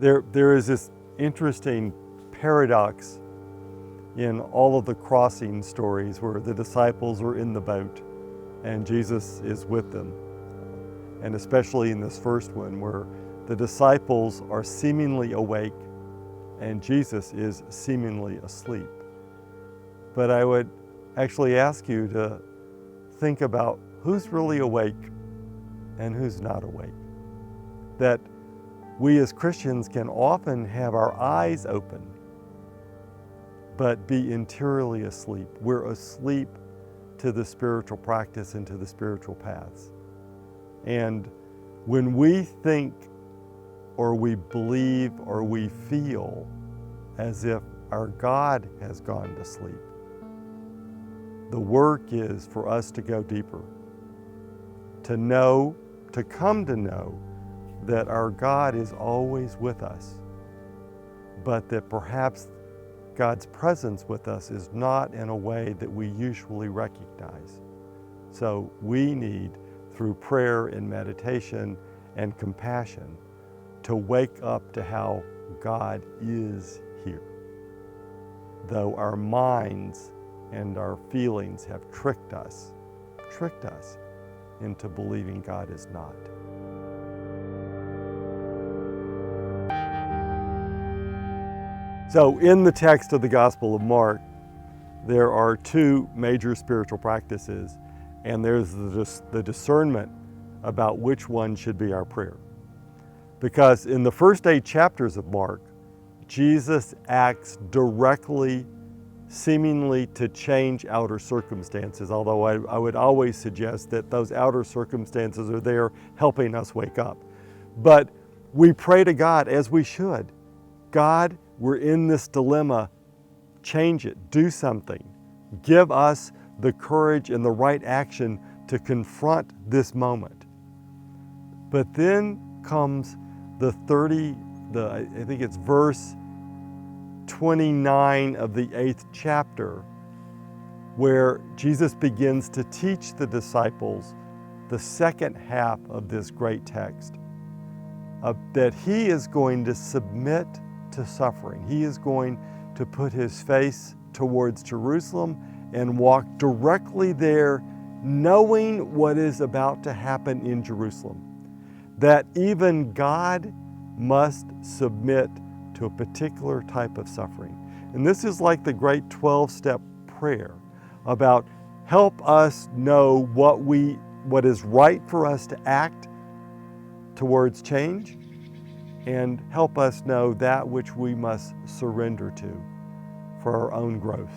There is this interesting paradox in all of the crossing stories where the disciples are in the boat and Jesus is with them. And especially in this first one where the disciples are seemingly awake and Jesus is seemingly asleep. But I would actually ask you to think about who's really awake and who's not awake. That we as Christians can often have our eyes open, but be interiorly asleep. We're asleep to the spiritual practice and to the spiritual paths. And when we think or we believe or we feel as if our God has gone to sleep, the work is for us to go deeper, to know, to come to know that our God is always with us, but that perhaps God's presence with us is not in a way that we usually recognize. So we need, through prayer and meditation and compassion, to wake up to how God is here. Though our minds and our feelings have tricked us into believing God is not. So in the text of the Gospel of Mark, there are two major spiritual practices, and there's the discernment about which one should be our prayer. Because in the first 8 chapters of Mark, Jesus acts directly, seemingly to change outer circumstances, although I would always suggest that those outer circumstances are there helping us wake up. But we pray to God as we should. God, we're in this dilemma, change it, do something. Give us the courage and the right action to confront this moment. But then comes I think it's verse 29 of the 8th chapter, where Jesus begins to teach the disciples the second half of this great text, that he is going to submit to suffering. He is going to put his face towards Jerusalem and walk directly there, knowing what is about to happen in Jerusalem. That even God must submit to a particular type of suffering. And this is like the great 12-step prayer about help us know what is right for us to act towards change, and help us know that which we must surrender to for our own growth.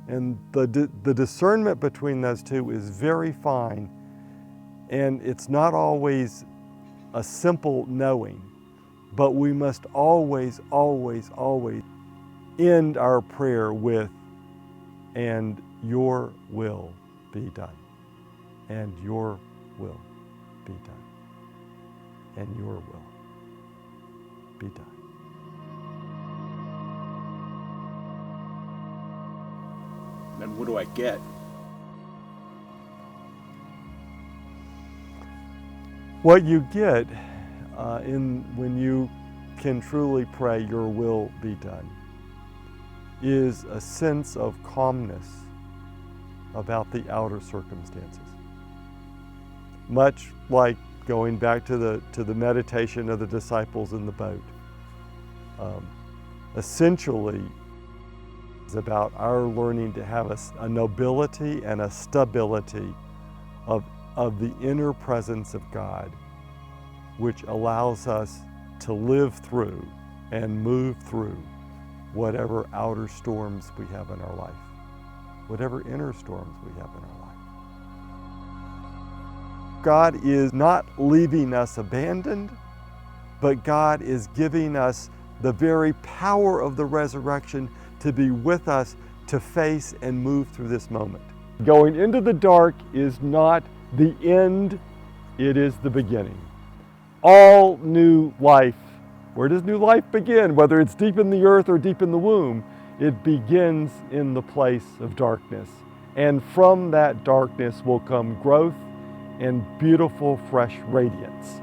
And the discernment between those two is very fine, and it's not always a simple knowing, but we must always, always, always end our prayer with, and your will be done, and your will be done, and your will be done. And what do I get? What you get when you can truly pray, your will be done, is a sense of calmness about the outer circumstances. Much like going back to the meditation of the disciples in the boat. Essentially, it's about our learning to have a nobility and a stability of the inner presence of God, which allows us to live through and move through whatever outer storms we have in our life, whatever inner storms we have in our life. God is not leaving us abandoned, but God is giving us the very power of the resurrection to be with us to face and move through this moment. Going into the dark is not the end, it is the beginning. All new life. Where does new life begin? Whether it's deep in the earth or deep in the womb, it begins in the place of darkness. And from that darkness will come growth and beautiful, fresh radiance.